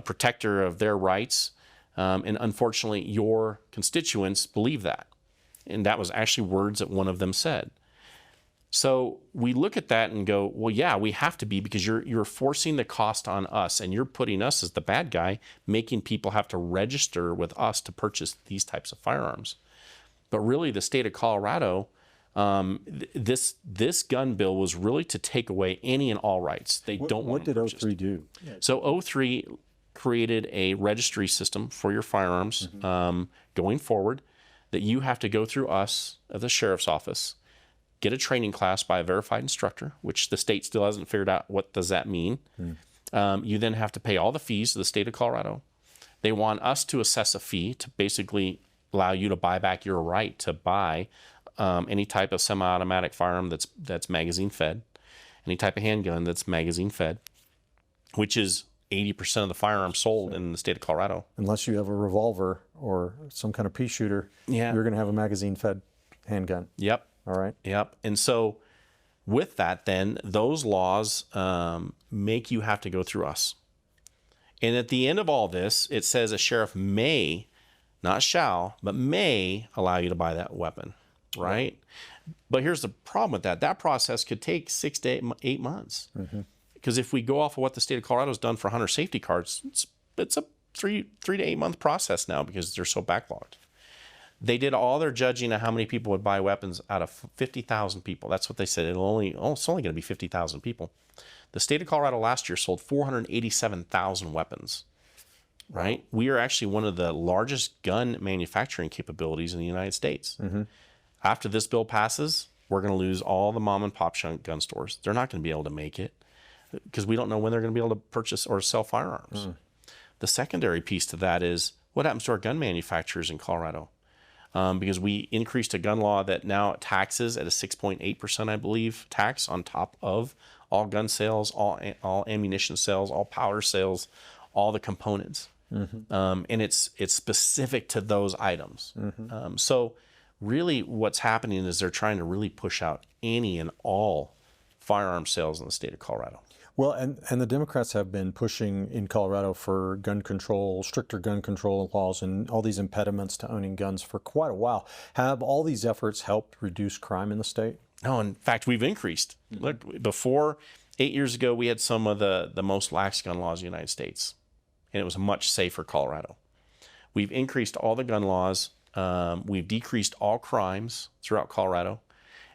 protector of their rights, and unfortunately your constituents believe that. And that was actually words that one of them said. So we look at that and go, well, yeah, we have to be, because you're forcing the cost on us and you're putting us as the bad guy, making people have to register with us to purchase these types of firearms. But really the state of Colorado, this gun bill was really to take away any and all rights. They don't want to. What did 03 do? So 03 created a registry system for your firearms going forward, that you have to go through us at the sheriff's office, get a training class by a verified instructor, which the state still hasn't figured out what does that mean. You then have to pay all the fees to the state of Colorado. They want us to assess a fee to basically allow you to buy back your right to buy any type of semi-automatic firearm that's magazine fed, any type of handgun that's magazine fed, which is 80% of the firearms sold in the state of Colorado. Unless you have a revolver or some kind of pea shooter, you're going to have a magazine-fed handgun. Yep. All right. Yep. And so with that, then, those laws make you have to go through us. And at the end of all this, it says a sheriff may, not shall, but may allow you to buy that weapon, right? But here's the problem with that. That process could take 6 to 8 months. Because if we go off of what the state of Colorado has done for hunter safety cards, it's a 3 to 8 month process now because they're so backlogged. They did all their judging of how many people would buy weapons out of 50,000 people. That's what they said. It's only going to be 50,000 people. The state of Colorado last year sold 487,000 weapons, right? Wow. We are actually one of the largest gun manufacturing capabilities in the United States. After this bill passes, we're going to lose all the mom and pop gun stores. They're not going to be able to make it, because we don't know when they're going to be able to purchase or sell firearms. The secondary piece to that is what happens to our gun manufacturers in Colorado? Because we increased a gun law that now taxes at a 6.8%, I believe, tax on top of all gun sales, all ammunition sales, all powder sales, all the components. And it's specific to those items. So really what's happening is they're trying to really push out any and all firearm sales in the state of Colorado. Well, and the Democrats have been pushing in Colorado for gun control, stricter gun control laws, and all these impediments to owning guns for quite a while. Have all these efforts helped reduce crime in the state? No, in fact, we've increased. Look, before 8 years ago, we had some of the most lax gun laws in the United States, and it was a much safer Colorado. We've increased all the gun laws. We've decreased all crimes throughout Colorado.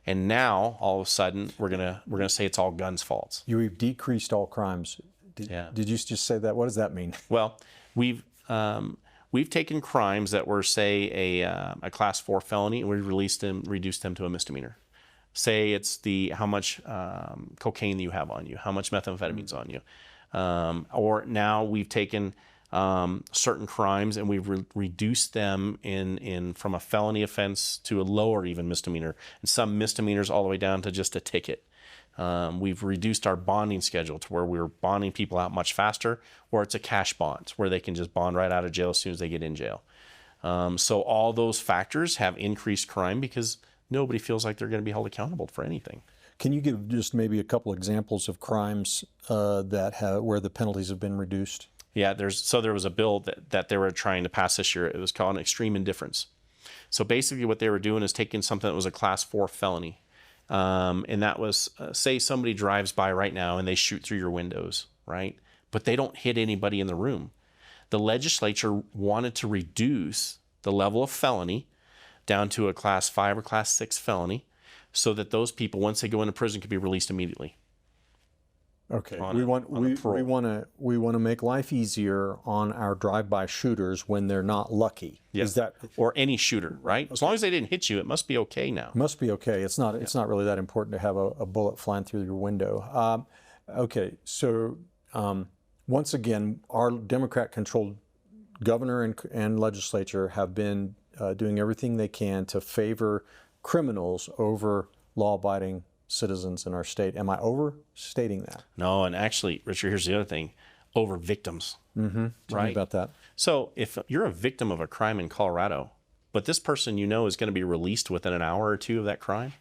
And now, all of a sudden, we're gonna say it's all guns' faults. We've decreased all crimes. Did you just say that? What does that mean? Well, we've taken crimes that were, say, a class 4 felony, and we've reduced them to a misdemeanor. Say it's how much cocaine you have on you, how much methamphetamine's on you, or now we've taken certain crimes and we've reduced them from a felony offense to a lower even misdemeanor, and some misdemeanors all the way down to just a ticket. We've reduced our bonding schedule to where we're bonding people out much faster, or it's a cash bond where they can just bond right out of jail as soon as they get in jail. So all those factors have increased crime because nobody feels like they're going to be held accountable for anything. Can you give just maybe a couple examples of crimes where the penalties have been reduced? Yeah, there was a bill that they were trying to pass this year. It was called an extreme indifference. So basically what they were doing is taking something that was a class 4 felony. And that was, say somebody drives by right now and they shoot through your windows, right? But they don't hit anybody in the room. The legislature wanted to reduce the level of felony down to a class 5 or class 6 felony so that those people, once they go into prison, could be released immediately. Okay, we want to make life easier on our drive-by shooters when they're not lucky. Yeah. Is that or any shooter, right? Okay. As long as they didn't hit you, it must be okay now. Must be okay. It's not really that important to have a bullet flying through your window. Okay, so once again, our Democrat-controlled governor and legislature have been doing everything they can to favor criminals over law-abiding citizens in our state. Am I overstating that? No, and actually, Richard, here's the other thing: over victims. Mm-hmm. Tell me about that. So if you're a victim of a crime in Colorado, but this person you know is going to be released within an hour or two of that crime,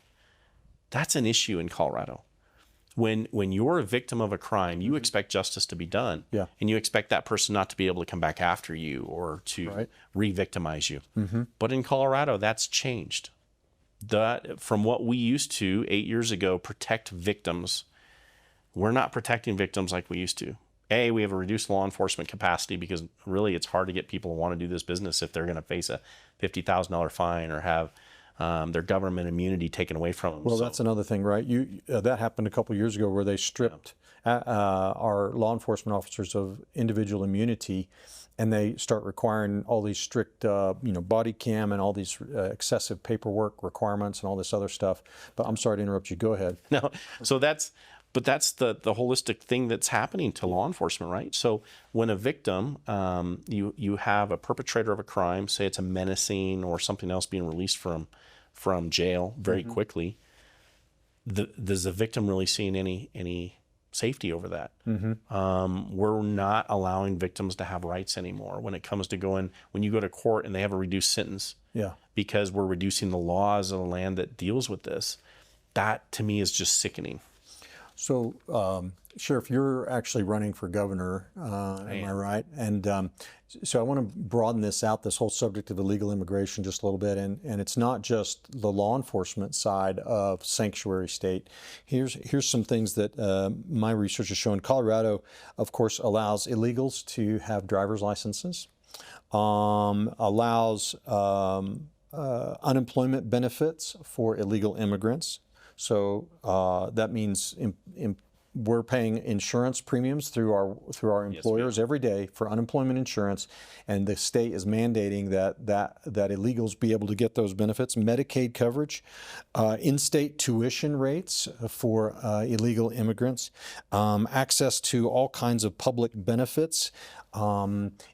that's an issue in Colorado. When you're a victim of a crime, you expect justice to be done, and you expect that person not to be able to come back after you or to re-victimize you. Mm-hmm. But in Colorado, that's changed. From what we used to 8 years ago protect victims, we're not protecting victims like we used to. We have a reduced law enforcement capacity because really it's hard to get people to want to do this business if they're going to face a $50,000 fine or have their government immunity taken away from them. Well, that's another thing, right? That happened a couple of years ago where they stripped our law enforcement officers of individual immunity, and they start requiring all these strict, body cam and all these excessive paperwork requirements and all this other stuff. But I'm sorry to interrupt you. Go ahead. No, so that's the holistic thing that's happening to law enforcement, right? So when a victim, you have a perpetrator of a crime, say it's a menacing or something else being released from jail very quickly, does the victim really see any safety over that? Mm-hmm. We're not allowing victims to have rights anymore when it comes to when you go to court and they have a reduced sentence, because we're reducing the laws of the land that deals with this. That to me is just sickening. So, Sheriff, you're actually running for governor, am I right? And so I want to broaden this out, this whole subject of illegal immigration, just a little bit. And it's not just the law enforcement side of sanctuary state. Here's some things that my research has shown. Colorado, of course, allows illegals to have driver's licenses, allows unemployment benefits for illegal immigrants. So that means we're paying insurance premiums through our employers every day for unemployment insurance, and the state is mandating that illegals be able to get those benefits. Medicaid coverage, in-state tuition rates for illegal immigrants, access to all kinds of public benefits,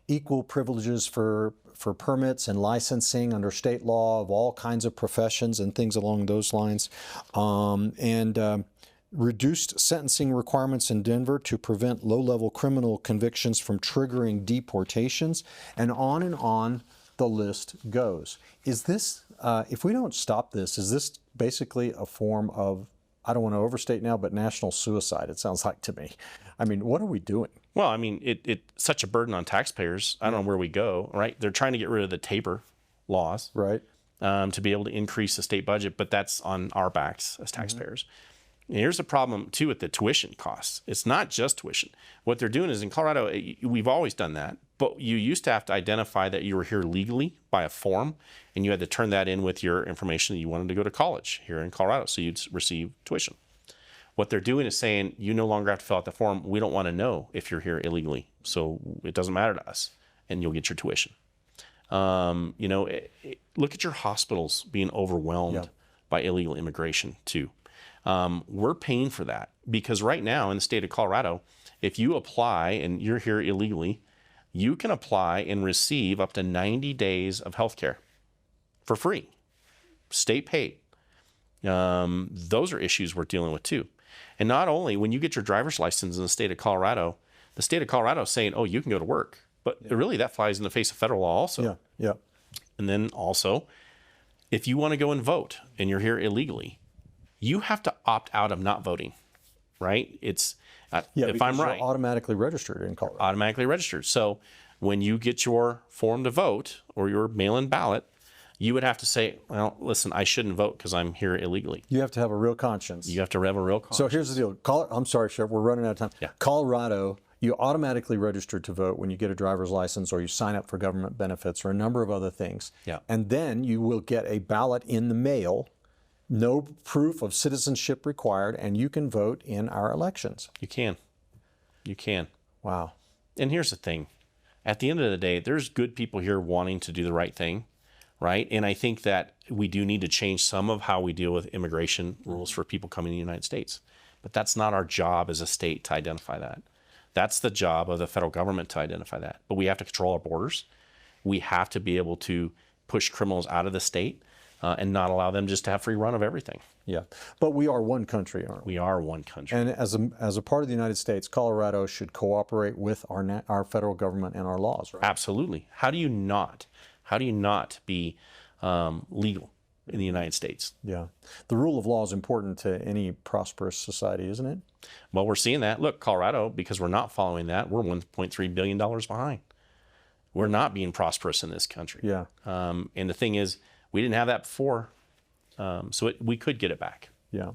equal privileges for permits and licensing under state law of all kinds of professions and things along those lines, and reduced sentencing requirements in Denver to prevent low-level criminal convictions from triggering deportations, and on the list goes. Is this, if we don't stop this, is this basically a form of I don't want to overstate now, but national suicide, it sounds like to me. I mean, what are we doing? Well, I mean, it's such a burden on taxpayers. I don't know where we go, right? They're trying to get rid of the TABOR laws, Right. to be able to increase the state budget, but that's on our backs as taxpayers. And here's the problem, too, with the tuition costs. It's not just tuition. What they're doing is in Colorado, we've always done that, but you used to have to identify that you were here legally by a form, and you had to turn that in with your information that you wanted to go to college here in Colorado, so you'd receive tuition. What they're doing is saying, you no longer have to fill out the form. We don't want to know if you're here illegally, so it doesn't matter to us, and you'll get your tuition. You know, look at your hospitals being overwhelmed by illegal immigration, too. We're paying for that because right now in the state of Colorado, if you apply and you're here illegally, you can apply and receive up to 90 days of health care for free, state paid. Those are issues we're dealing with too. And not only when you get your driver's license in the state of Colorado is saying, oh, you can go to work. But really that flies in the face of federal law also. Yeah. And then also, if you want to go and vote and you're here illegally, you have to opt out of not voting, right? It's if I'm right, you're automatically registered in Colorado. Automatically registered. So when you get your form to vote or your mail-in ballot, you would have to say, well, listen, I shouldn't vote because I'm here illegally. You have to have a real conscience. You have to have a real conscience. So here's the deal. I'm sorry, Sheriff, we're running out of time. Yeah. Colorado, you automatically register to vote when you get a driver's license or you sign up for government benefits or a number of other things. Yeah. And then you will get a ballot in the mail, no proof of citizenship required, and you can vote in our elections. You can. You can. Wow. And here's the thing. At the end of the day, there's good people here wanting to do the right thing, right? And I think that we do need to change some of how we deal with immigration rules for people coming to the United States. But that's not our job as a state to identify that. That's the job of the federal government to identify that. But we have to control our borders. We have to be able to push criminals out of the state and not allow them just to have free run of everything. Yeah. But we are one country, aren't we? We are one country. And as a part of the United States, Colorado should cooperate with our federal government and our laws, right? Absolutely. How do you not be legal in the United States? Yeah. The rule of law is important to any prosperous society, isn't it? Well, we're seeing that. Look, Colorado, because we're not following that, we're $1.3 billion behind. We're not being prosperous in this country. Yeah. And the thing is, we didn't have that before, so we could get it back. Yeah.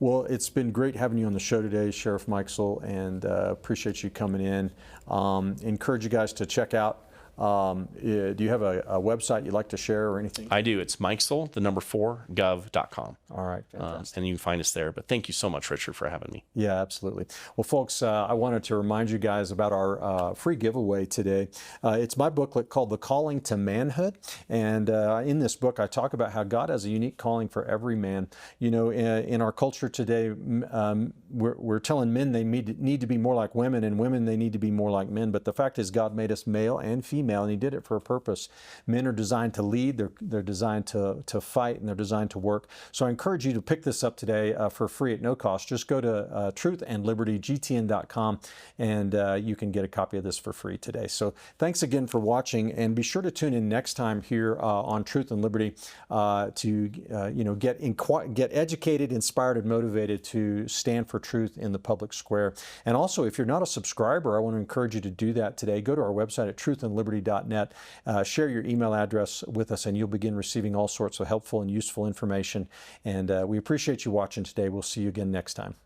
Well, it's been great having you on the show today, Sheriff Mikesell, and appreciate you coming in. Encourage you guys to check out. Do you have a website you'd like to share or anything? I do. It's Mikesell, 4gov.com. All right, fantastic. And you can find us there. But thank you so much, Richard, for having me. Yeah, absolutely. Well, folks, I wanted to remind you guys about our free giveaway today. It's my booklet called The Calling to Manhood. And in this book, I talk about how God has a unique calling for every man. You know, in our culture today, we're telling men they need to be more like women, and women they need to be more like men. But the fact is, God made us male and female, and He did it for a purpose. Men are designed to lead, they're designed to fight, and they're designed to work. So I encourage you to pick this up today for free at no cost. Just go to truthandlibertygtn.com and you can get a copy of this for free today. So thanks again for watching, and be sure to tune in next time here on Truth and Liberty to get educated, inspired, and motivated to stand for truth in the public square. And also, if you're not a subscriber, I want to encourage you to do that today. Go to our website at truthandliberty.net. Share your email address with us, and you'll begin receiving all sorts of helpful and useful information. And we appreciate you watching today. We'll see you again next time.